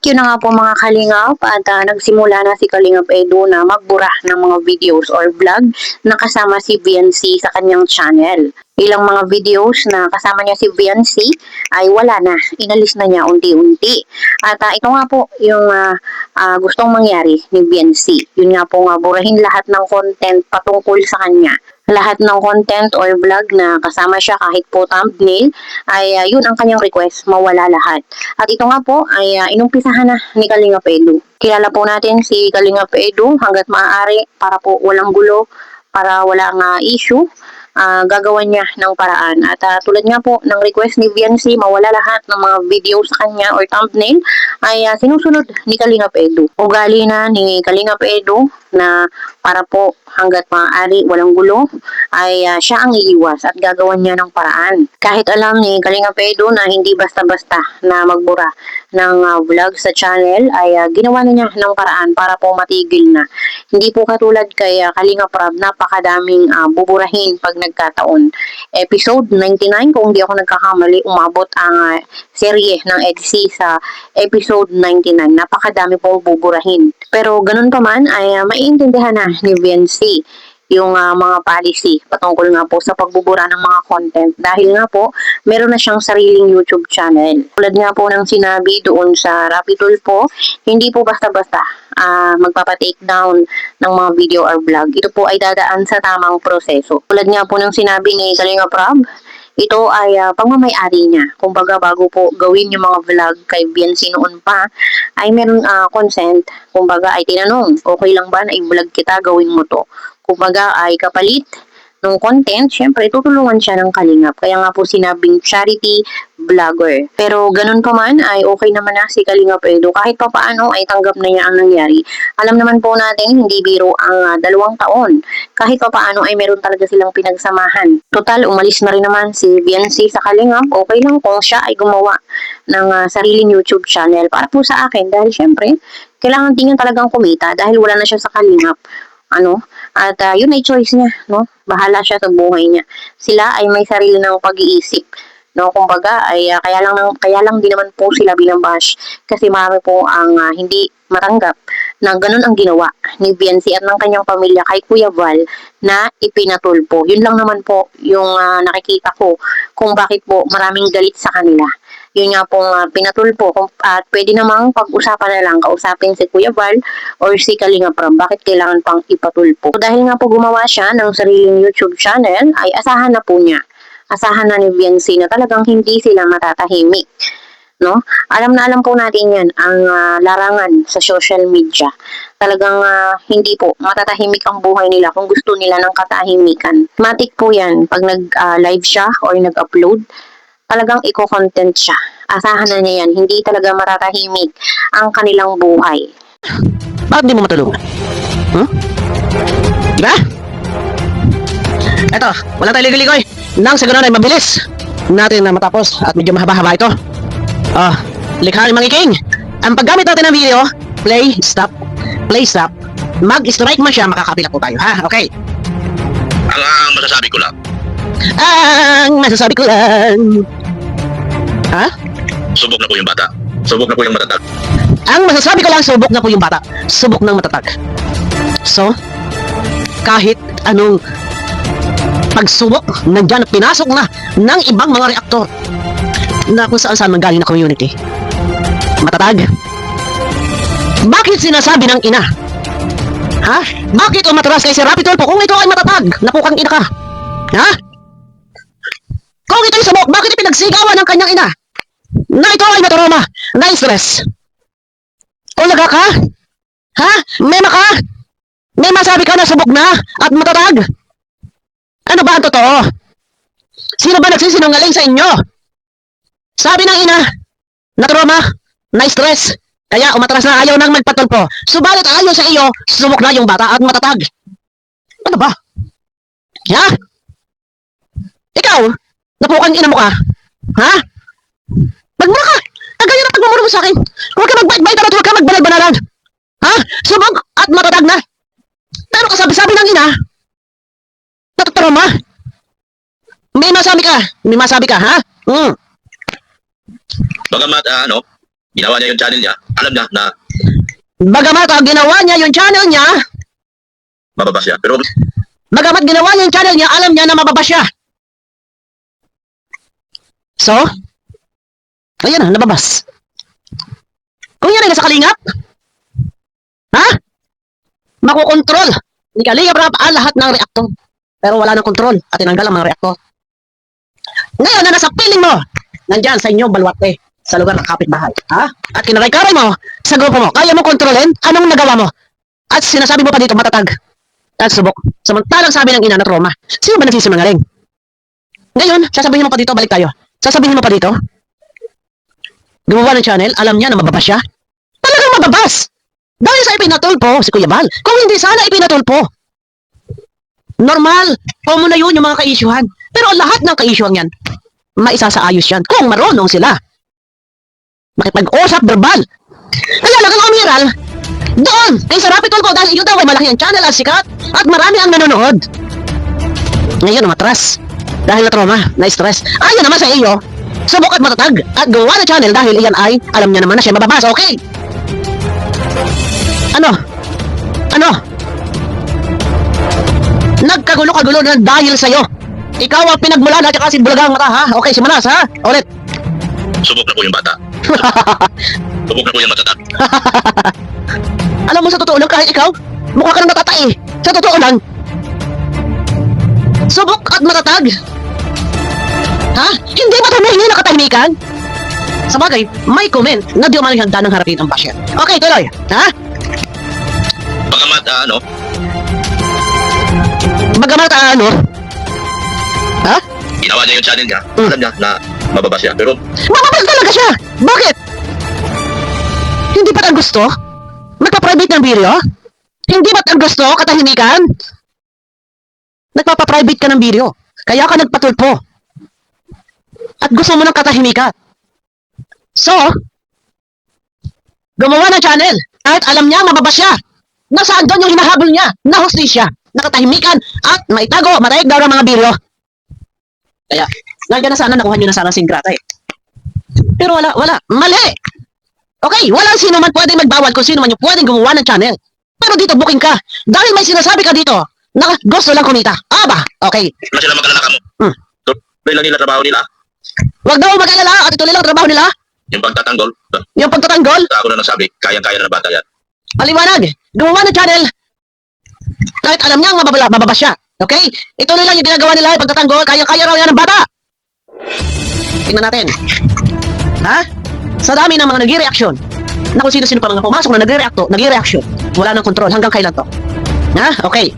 Yun na nga po mga kalingap at nagsimula na si Kalingap Edu na magbura ng mga videos or vlog na kasama si VNC sa kanyang channel. Ilang mga videos na kasama niya si VNC ay wala na, inalis na niya unti-unti. At ito nga po yung gustong mangyari ni VNC. Yun nga po nga, burahin lahat ng content patungkol sa kanya. Lahat ng content or vlog na kasama siya kahit po thumbnail ay yun ang kanyang request, mawala lahat. At ito nga po ay inumpisahan na ni Kalingap Edu. Kilala po natin si Kalingap Edu hanggat maaari para po walang gulo, para walang issue. Gagawan niya ng paraan. At tulad nga po ng request ni VNC, mawala lahat ng mga video sa kanya or thumbnail ay sinusunod ni Kalingap Edu. Ugali na ni Kalingap Edu na para po hanggat maaari walang gulo ay siya ang iiwas at gagawan niya ng paraan. Kahit alam ni Kalingap Edu na hindi basta-basta na magbura ng vlog sa channel ay ginawa na niya ng paraan para po matigil na. Hindi po katulad kay Kalingap Rab, napakadaming buburahin pag nagkataon. Episode 99, kung di ako nagkakamali, umabot ang serye ng EDC sa episode 99. Napakadami pong buburahin. Pero ganun pa man ay maiintindihan na ni VNC yung mga policy patungkol nga po sa pagbubura ng mga content dahil nga po meron na siyang sariling YouTube channel. Tulad nga po ng sinabi doon sa Rapid Tulfo, hindi po basta-basta magpapa-take down ng mga video or vlog. Ito po ay dadaan sa tamang proseso. Tulad nga po ng sinabi ni Kalingap Rab, ito ay pagmamay-ari niya. Kumbaga bago po gawin yung mga vlog kay VNC noon pa, ay meron consent. Kumbaga ay tinanong, okay lang ba na i-vlog kita, gawin mo to. Kumbaga ay kapalit ng content, syempre tutulungan siya ng Kalingap. Kaya nga po sinabing charity vlogger. Pero ganun pa man ay okay naman na si Kalingap Edu. Kahit pa paano ay tanggap na niya ang nangyari. Alam naman po natin hindi biro ang 2 taon. Kahit pa paano ay meron talaga silang pinagsamahan. Total, umalis na rin naman si VNC sa Kalingap. Okay lang kung siya ay gumawa ng sariling YouTube channel para po sa akin. Dahil syempre, kailangan din niya talagang kumita dahil wala na siya sa Kalingap. At yun ay choice niya, no? Bahala siya sa buhay niya. Sila ay may sarili ng pag-iisip, no? Kumbaga ay kaya lang din naman po sila binabash kasi marami po ang hindi matanggap na ganun ang ginawa ni VNC at ng kanyang pamilya kay Kuya Val na ipinatulpo. Yun lang naman po yung nakikita ko kung bakit po maraming galit sa kanila. Yun nga pong pinatulpo at pwede namang pag-usapan na lang, kausapin si Kuya Val or si Kalingap Rab, bakit kailangan pang ipatulpo. So, dahil nga po gumawa siya ng sariling YouTube channel, ay asahan na po niya. Asahan na ni VNC na talagang hindi sila matatahimik. No? Alam na alam po natin yan, ang larangan sa social media. Talagang hindi po matatahimik ang buhay nila kung gusto nila ng katahimikan. Matik po yan pag nag-live siya or nag-upload, talagang eco-content siya. Asahan na niya yan. Hindi talaga matatahimik ang kanilang buhay. Bakit di mo matulungan? Diba? Eto, wala tayo ligoy-ligoy. Nang sa ganun ay mabilis natin na matapos at medyo mahaba-haba ito. Likha ni Mangiking. Ang paggamit natin ng video, play, stop. Mag-strike man siya, makakapila po tayo, ha? Okay. Ang masasabi ko lang, Ha? subok na po yung bata. Subok na po yung matatag. Ang masasabi ko lang, subok na po yung bata. Subok ng matatag. So, kahit anong pagsubok, nandyan at pinasok na ng ibang mga reaktor na kung saan manggaling na community. Matatag? Bakit sinasabi ng ina? Ha? Bakit umatras kay si Rapid Tulfo kung ikaw ay matatag? Napukang ina ka. Ha? Kung ito'y subok, bakit ipinagsigawan ng kanyang ina? Na ikaw ay mataroma, na-stress. Ulaga ka? Ha? Mema ka? May masabi ka na subok na at matatag? Ano ba ang totoo? Sino ba nagsisinungaling sa inyo? Sabi ng ina, nataroma, na-stress. Kaya umatras na, ayaw nang magpatulpo. Subalit ayaw sa iyo, subok na yung bata at matatag. Ano ba? Ha? Ikaw, napukan ina mo ka? Ha? Magmura ka! Kagaya na pagmumura mo sa akin. Huwag ka magbait-bait at huwag ka magbanal-banalan. Ha? Subok at matatag na. Pero kasabi-sabi ng ina, natatarama. May masabi ka, ha? Bagamat Ginawa niya yung channel niya. Alam niya na Bagamat ginawa niya yung channel niya, mababas siya. Pero bagamat ginawa niya yung channel niya, alam niya na mababa siya. So, ayan na, nababas. Kung yan ay nasa kalingap, ha? Makukontrol ni Kalingap Rap ang lahat ng reaktor. Pero wala nang kontrol at tinanggal ang mga reaktor. Ngayon na nasa piling mo, nandyan sa inyong balwate, sa lugar ng kapitbahay. Ha? At kinaray-karay mo sa grupo mo. Kaya mo kontrolin anong nagawa mo. At sinasabi mo pa dito matatag. At subok. Samantalang sabi ng ina na trauma. Sino ba nagsisinungaling? Ngayon, sasabihin mo pa dito, balik tayo. Sasabihin mo pa dito, gumawa ng channel, alam niya na mababas siya. Talagang mababas! Dahil sa ipinatulpo si Kuya Bal. Kung hindi sana ipinatulpo. Normal, common na yun yung mga ka-issuehan. Pero lahat ng ka-issuehan yan, maisasaayos yan kung marunong sila. Makipag-usap verbal. Kaya lang ang umiral, doon, kay Sarapi Tulpo dahil iyo daw ay malaki ang channel at sikat at marami ang nanonood. Ngayon, matras. Dahil na trauma, na-stress. Ayon naman sa iyo, subok at matatag at gawa na channel dahil iyan ay alam niya naman na siya mababas. Okay? Ano? Nagkagulo-kagulo na dahil sa'yo. Ikaw ang pinagmulan at saka si Bulagang Mata, ha? Okay, si Manas, ha? Ulit. subok na po yung bata. Subok na po yung matatag. Alam mo sa totoo lang kahit ikaw, mukha ka nang natatay. Sa totoo lang. Subok at matatag. Ha? Hindi ba humingi ng katahimikan? Sa bagay, may comment na di umaling handa ng harapin ang basya. Okay, tuloy. Ha? Bagamat Bagamat ano? Ha? ginawa niya yung channel niya. Alam niya na mababas siya. Pero Mababas talaga siya! Bakit? Hindi ba't ang gusto? Magpa-private ng video? Hindi ba't ang gusto katahimikan? Nagpapa-private ka ng video. Kaya ka nagpatulpo. At gusto mo ng katahimikan. So, gumawa ng channel. Kahit alam niya mababas siya. Nasaan doon yung hinahabol niya na hustisya, na katahimikan at maitago, mataig daw ng mga video. Kaya, nandiyan na sana, nakuha nyo na sana sing grata eh. Pero wala, mali! Okay, walang sino man pwedeng magbawal kung sino man yung pwedeng gumawa ng channel. Pero dito, booking ka. Dahil may sinasabi ka dito na gusto lang kumita. Aba, okay. na sila mag-alala ka mo. Tuloy lang nila trabaho nila. Huwag daw mag-alala at ituloy lang ang trabaho nila. Yung pagtatanggol. Yung pagtatanggol, Ako na nasabi, kayang-kaya na ng bata yan. paliwanag. Gumawa ng channel. Kahit alam niyang mababas siya. Okay? Ituloy lang yung ginagawa nila, yung pagtatanggol, kaya-kaya raw yan ng bata. Tingnan natin. Ha? Sa dami ng mga nag-reaction, na kung sino-sino pa mga pumasok na nag-reaction, wala nang control hanggang kailan to. Ha? Okay.